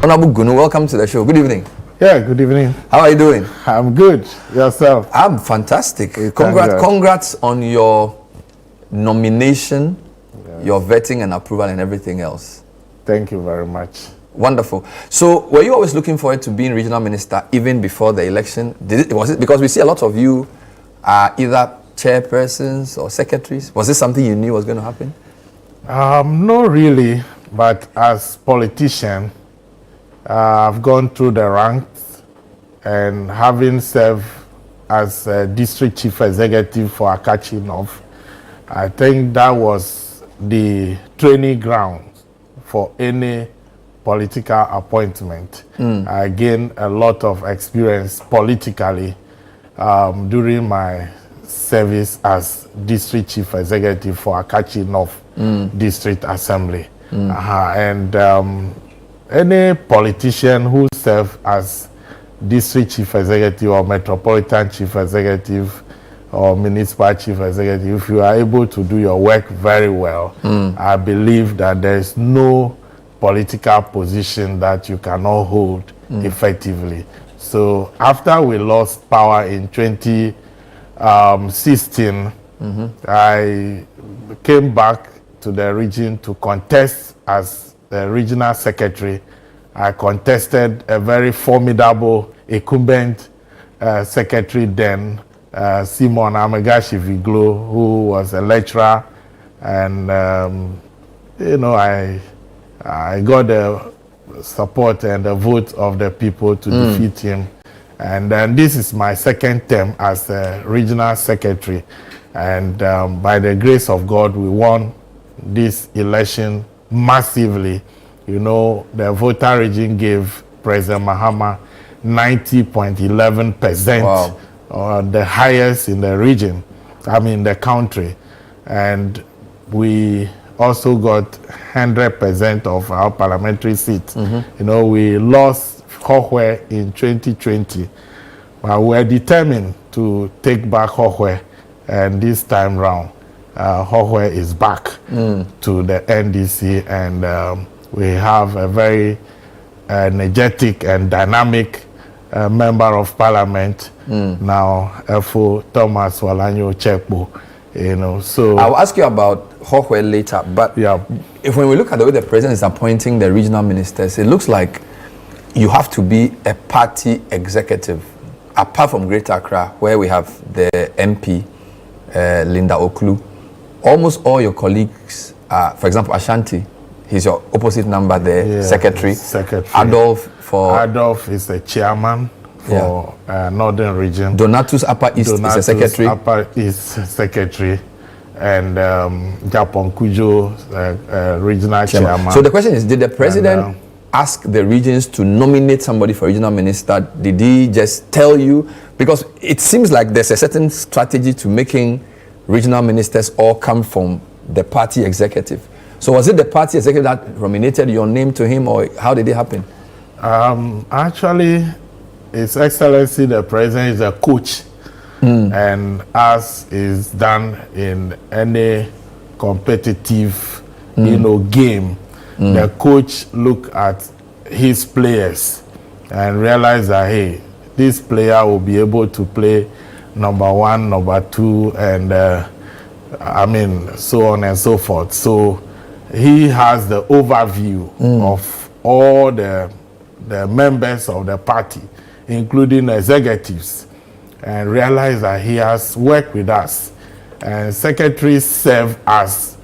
Honorable Gunu, welcome to the show. Good evening. Yeah, good evening. How are you doing? I'm good. Yourself? I'm fantastic. Congrats on your nomination, your vetting and approval and everything else. Thank you very much. Wonderful. So, were you always looking forward to being regional minister even before the election? Was it because we see a lot of you are either chairpersons or secretaries? Was this something you knew was going to happen? Not really, but as politician, I've gone through the ranks, and having served as district chief executive for Akachi North, I think that was the training ground for any political appointment. I gained a lot of experience politically during my service as district chief executive for Akachi North District Assembly. And any politician who serves as district chief executive or metropolitan chief executive or municipal chief executive, if you are able to do your work very well, I believe that there is no political position that you cannot hold effectively. So after we lost power in 2016, I came back to the region to contest as the regional secretary. I contested a very formidable incumbent secretary then, Simon Amegashi Viglo, who was a lecturer, and I got the support and the vote of the people to defeat him. And then this is my second term as a regional secretary. And by the grace of God, we won this election massively. You know, the Volta Region gave President Mahama 90.11%, the highest in the region, the country. And we also got 100% of our parliamentary seats. You know, we lost Hohwe in 2020, but we're determined to take back Hohwe, and this time round, Hohwe is back to the NDC, and we have a very energetic and dynamic member of parliament now, Efo Thomas Walanyo Chekbo. You know, so I'll ask you about Hohwe later, but if when we look at the way the president is appointing the regional ministers, it looks like you have to be a party executive. Apart from Greater Accra, where we have the MP, Linda Oklu, almost all your colleagues are, for example, Ashanti, he's your opposite number there, secretary. Adolf is the chairman for Northern Region. Donatus Upper East is a secretary. Upper East secretary, and Japon Kujo, regional chairman. So the question is, did the president ask the regions to nominate somebody for regional minister? Did he just tell you? Because it seems like there's a certain strategy to making regional ministers all come from the party executive. So was it the party executive that nominated your name to him, or how did it happen? Actually, His Excellency the President is a coach, and as is done in any competitive, game, the coach look at his players and realize that, hey, this player will be able to play number one, number two, and so on and so forth. So he has the overview of all the members of the party, including executives, and realize that he has worked with us. And secretaries serve as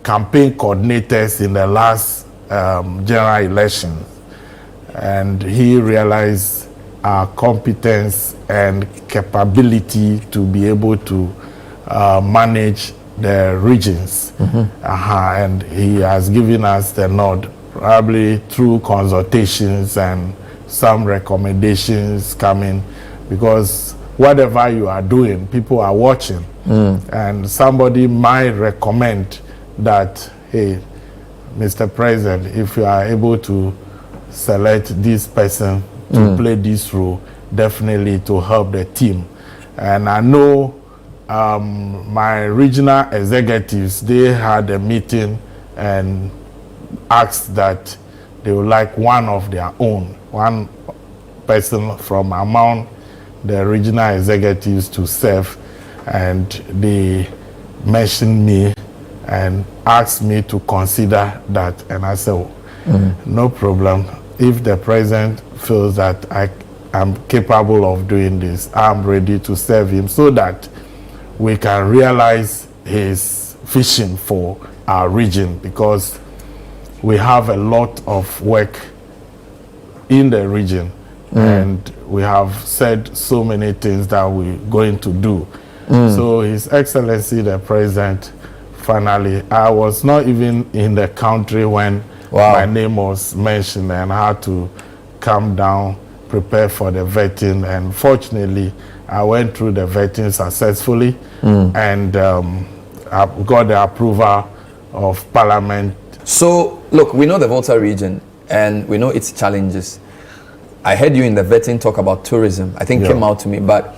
campaign coordinators in the last general election. And he realized our competence and capability to be able to manage the regions. And he has given us the nod, probably through consultations and some recommendations coming, because whatever you are doing, people are watching. And somebody might recommend that, hey, Mr. President, if you are able to select this person to play this role, definitely to help the team. And I know my regional executives, they had a meeting and asked that they would like one of their own, one person from among the regional executives to serve, and they mentioned me and asked me to consider that, and I said, no problem. If the president feels that I am capable of doing this, I'm ready to serve him so that we can realize his vision for our region, because we have a lot of work in the region, and we have said so many things that we're going to do. So His Excellency the President, finally, I was not even in the country when my name was mentioned, and I had to come down, prepare for the vetting, and fortunately I went through the vetting successfully, and I got the approval of Parliament. So, look, we know the Volta region and we know its challenges. I heard you in the vetting talk about tourism. I think it came out to me. But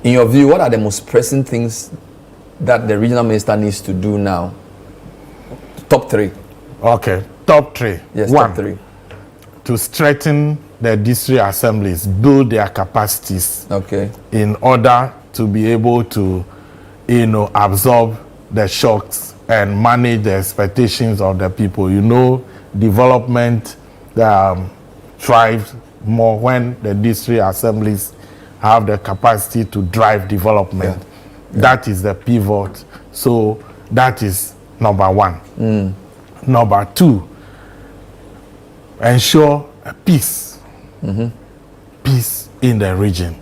in your view, what are the most pressing things that the regional minister needs to do now? Top three. Okay, top three. Yes, One, top three. to strengthen the district assemblies, build their capacities, in order to be able to, absorb the shocks and manage the expectations of the people. Development thrives more when the district assemblies have the capacity to drive development. That is the pivot. So that is number one. Number two, ensure peace. Peace in the region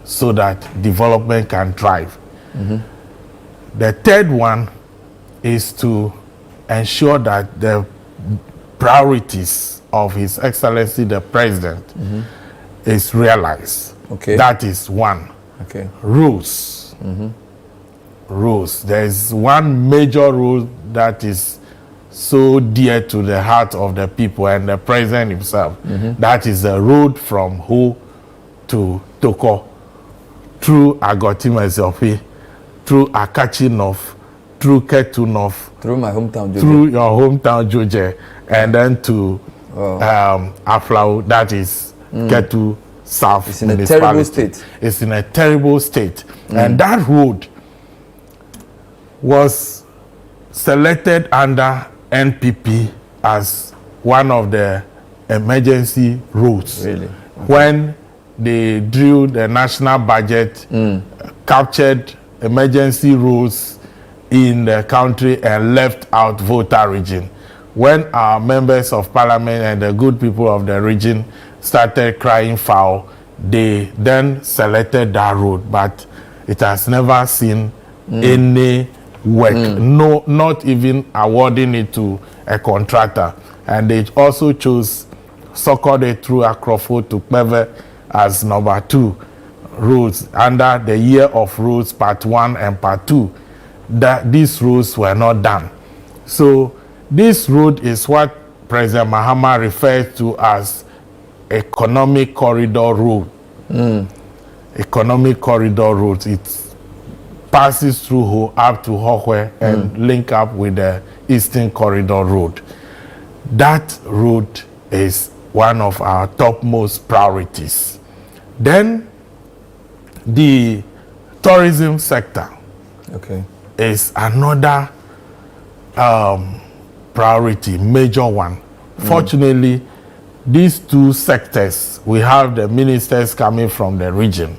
so that development can thrive. The third one is to ensure that the priorities of His Excellency the President is realized. That is one. Rules. Rules. There is one major rule that is so dear to the heart of the people and the president himself. That is the road from Ho to Toko, through Agoti-Mezofi, through Akachi North, through Ketu North, through my hometown, Joje. Through your hometown, Joje, and then to Aflau, that is Ketu South. It's in a terrible state. It's in a terrible state. And that road was selected under NPP as one of the emergency roads. Really? When they drew the national budget, captured emergency roads in the country and left out Volta region. When our members of parliament and the good people of the region started crying foul, they then selected that road, but it has never seen any work, no, not even awarding it to a contractor. And they also chose Sokode through Akrofo to Peve as number 2 roads under the year of roads part 1 and part 2. That these roads were not done. So this road is what President Mahama refers to as economic corridor road. Economic corridor road. It passes through Ho up to Hohwe and link up with the Eastern Corridor Road. That road is one of our topmost priorities. Then the tourism sector is another priority, major one. Fortunately, these two sectors, we have the ministers coming from the region.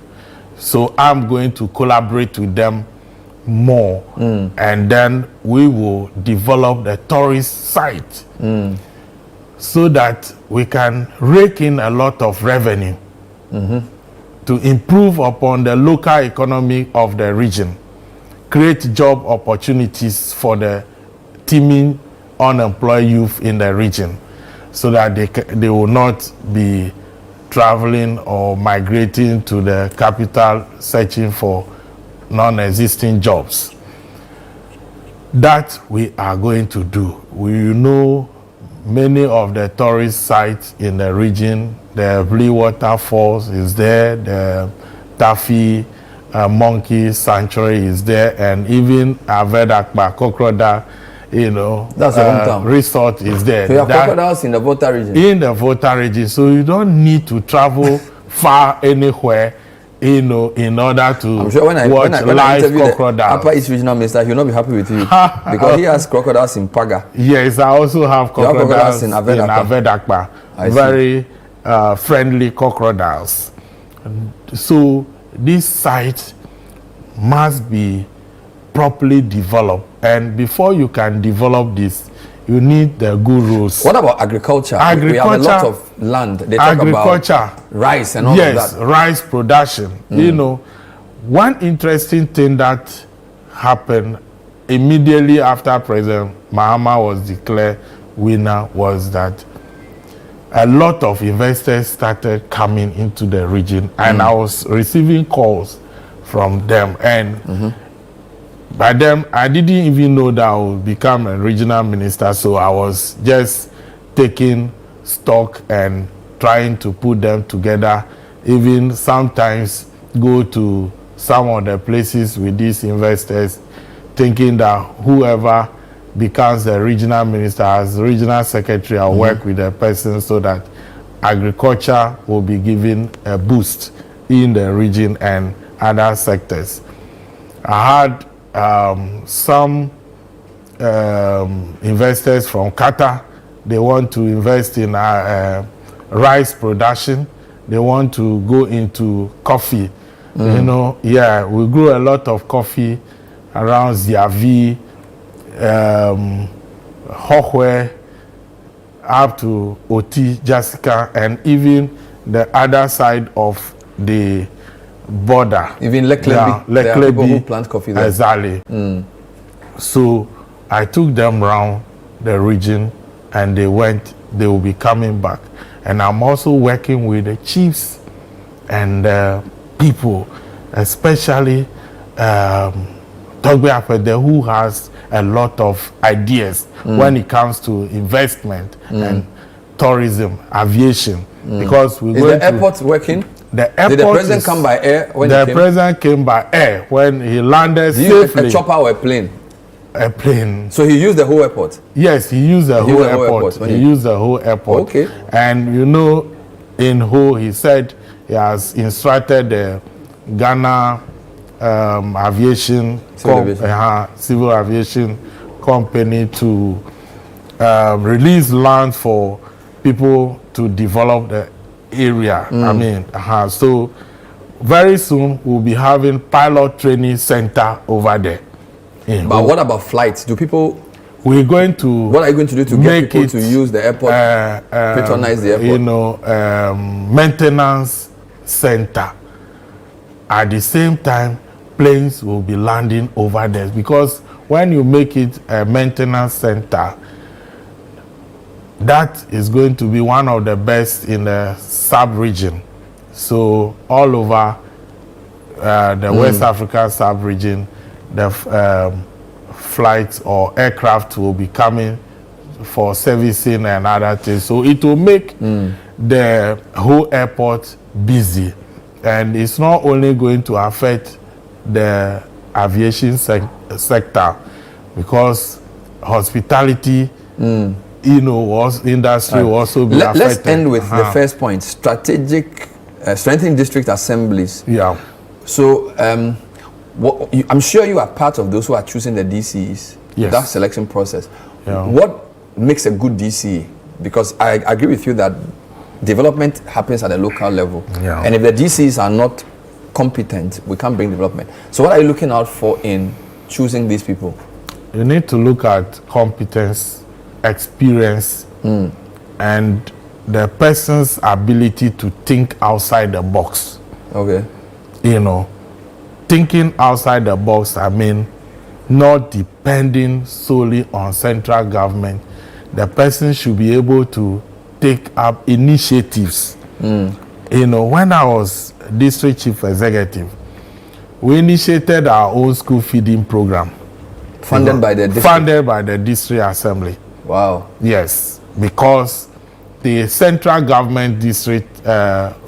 So I'm going to collaborate with them more, and then we will develop the tourist site so that we can rake in a lot of revenue to improve upon the local economy of the region, create job opportunities for the teeming unemployed youth in the region, so that they will not be traveling or migrating to the capital searching for non-existing jobs. That we are going to do. We know many of the tourist sites in the region. The Blue Waterfalls is there, the Taffy Monkey Sanctuary is there, and even Avedakba Kokroda That's the hometown. Resort is there. So you have crocodiles in the Volta region? In the Volta region. So you don't need to travel far anywhere, in order to I'm sure when I live interview crocodiles. The Upper East Regional Minister, he'll not be happy with you because he has crocodiles in Paga. Yes, I also have crocodiles in Avedakpa. Very friendly crocodiles. So this site must be properly developed, and before you can develop this, you need the gurus. What about agriculture? We have a lot of land. They talk about rice and all of that. Yes, rice production. One interesting thing that happened immediately after President Mahama was declared winner was that a lot of investors started coming into the region, and I was receiving calls from them, and by then I didn't even know that I would become a regional minister, so I was just taking stock and trying to put them together, even sometimes go to some of the places with these investors, thinking that whoever becomes the regional minister as regional secretary, I'll work with the person so that agriculture will be given a boost in the region and other sectors. I had some investors from Qatar. They want to invest in rice production. They want to go into coffee. We grew a lot of coffee around Ziavi, Hohwe, up to Oti, Jessica, and even the other side of the border. Even Leklebi. There are people who plant coffee there. Exactly. So I took them around the region, and they will be coming back. And I'm also working with the chiefs and people, especially Togbe Apede, who has a lot of ideas when it comes to investment and tourism, aviation. Because Is the airport working? The airport. Did the president come by air when he came? The president came by air when he landed safely. A chopper or a plane? A plane. So he used the whole airport? Yes, he used the whole airport. He used the whole airport. Okay. And in who he said he has instructed the Ghana civil aviation company to release land for people to develop the area. So very soon we'll be having pilot training center over there. But what about flights? We're going to. What are you going to do to get people to use the airport, patronize the airport? Maintenance center. At the same time, planes will be landing over there, because when you make it a maintenance center, that is going to be one of the best in the sub-region. So all over the West African sub-region, the flights or aircraft will be coming for servicing and other things. So it will make the whole airport busy. And it's not only going to affect the aviation sector, because hospitality, industry will also be affected. Let's end with the first point: strategic, strengthening district assemblies. Yeah. So I'm sure you are part of those who are choosing the DCs. Yes. That selection process. Yeah. What makes a good DCE? Because I agree with you that development happens at a local level. Yeah. And if the DCs are not competent, we can't bring development. So what are you looking out for in choosing these people? You need to look at competence, experience, and the person's ability to think outside the box. Okay. Thinking outside the box, not depending solely on central government. The person should be able to take up initiatives. When I was district chief executive, we initiated our own school feeding program. Funded by the district? Funded by the district assembly. Wow. Yes, because the central government district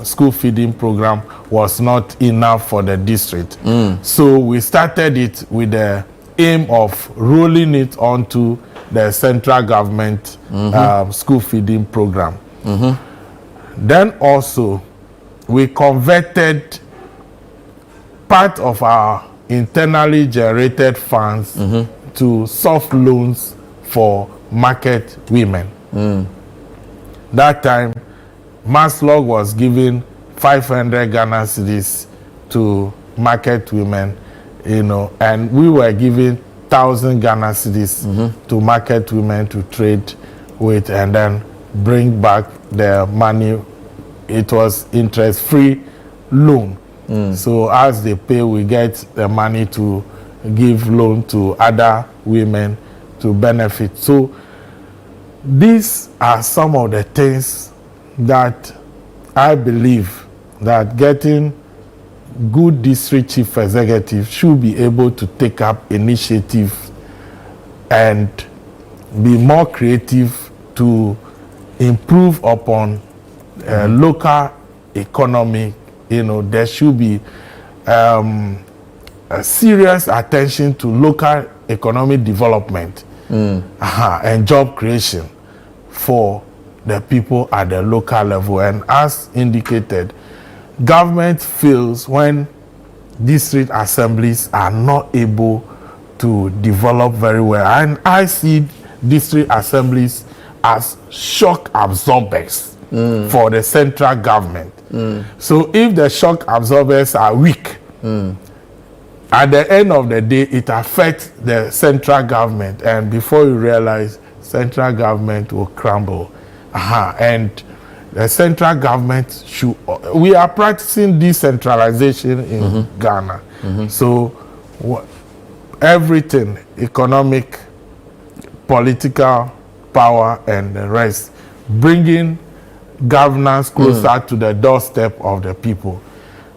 school feeding program was not enough for the district. So we started it with the aim of rolling it onto the central government school feeding program. Then also, we converted part of our internally generated funds to soft loans for market women. That time, Maslog was giving 500 Ghana cedis to market women, you know, and we were giving 1,000 Ghana cedis to market women to trade with and then bring back their money. It was interest-free loan. So as they pay, we get the money to give loan to other women to benefit. So these are some of the things that I believe that getting good district chief executive should be able to take up initiative and be more creative to improve upon local economy. You know, there should be a serious attention to local economic development and job creation for the people at the local level. And as indicated, government fails when district assemblies are not able to develop very well. And I see district assemblies as shock absorbers for the central government. So if the shock absorbers are weak, at the end of the day, it affects the central government. And before you realize, central government will crumble. And the central government should, we are practicing decentralization in Ghana. So everything, economic, political power and the rest, bringing governance closer to the doorstep of the people.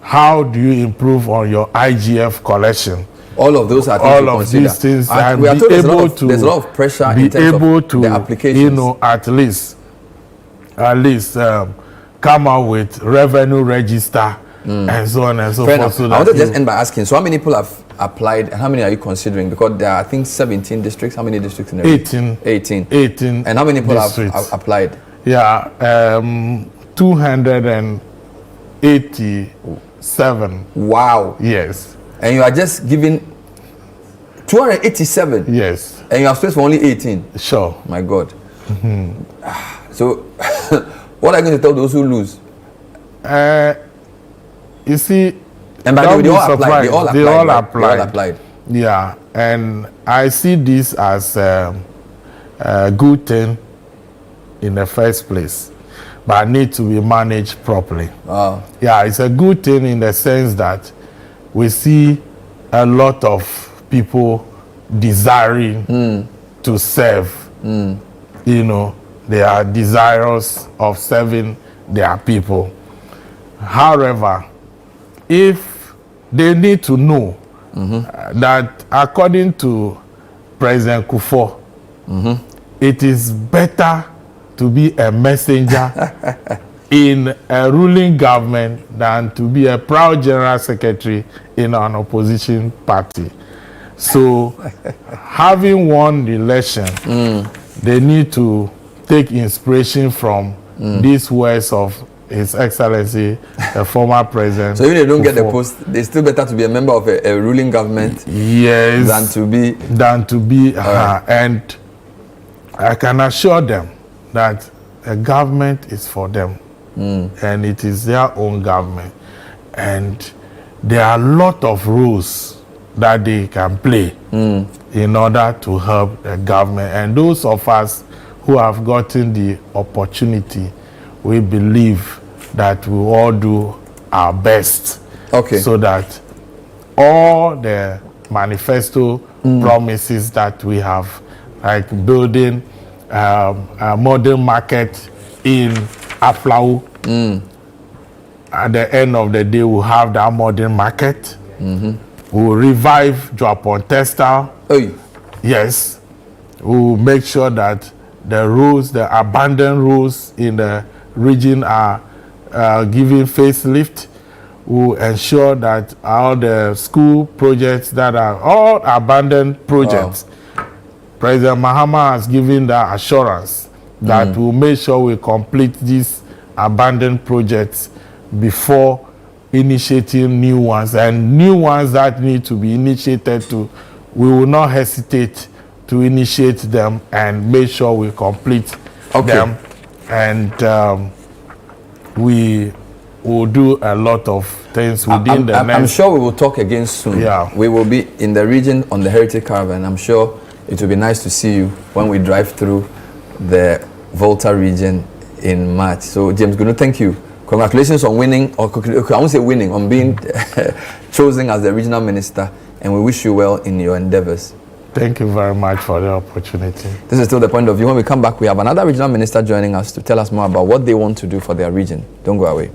How do you improve on your IGF collection? All of those are things all of these things, and we are told there's a lot of pressure be in terms able of to, the applications. you know, at least come out with revenue register and so on and so forth. So I want to just end by asking, so how many people have applied and how many are you considering? Because there are, I think, 17 districts. How many districts in the region? 18. 18. And how many people have applied? Yeah, 287. Wow. Yes. And you are just giving 287? Yes. And you have space for only 18? Sure. My God. So, what are you going to tell those who lose? You see, and by the way, they all applied. Yeah, and I see this as a good thing in the first place, but need to be managed properly. Yeah, it's a good thing in the sense that we see a lot of people desiring to serve. You know, they are desirous of serving their people. However, if they need to know that according to President Kufuor, it is better to be a messenger in a ruling government than to be a proud general secretary in an opposition party. So, having won the election, they need to take inspiration from these words of His Excellency, the former president. So if they don't get the post, it's still better to be a member of a ruling government, yes, than to be. And I can assure them that the government is for them, and it is their own government, and there are a lot of rules that they can play in order to help the government. And those of us who have gotten the opportunity, we believe that we all do our best, so that all the manifesto promises that we have, like building a modern market in Aflau, at the end of the day, we'll have that modern market. We'll revive Joapon Textile. Yes. We'll make sure that the rules, the abandoned rules in the region are given facelift. We'll ensure that all the school projects that are all abandoned projects President Mahama has given that assurance that we'll make sure we complete these abandoned projects before initiating new ones, and new ones that need to be initiated to, we will not hesitate to initiate them and make sure we complete them, and we will do a lot of things within the next. I'm sure we will talk again soon. Yeah. We will be in the region on the Heritage Caravan. I'm sure it will be nice to see you when we drive through the Volta region in March. So James Gunu, thank you. Congratulations on winning, or I won't say winning, on being chosen as the regional minister, and we wish you well in your endeavors. Thank you very much for the opportunity. This is still the point of view. When we come back, we have another regional minister joining us to tell us more about what they want to do for their region. Don't go away.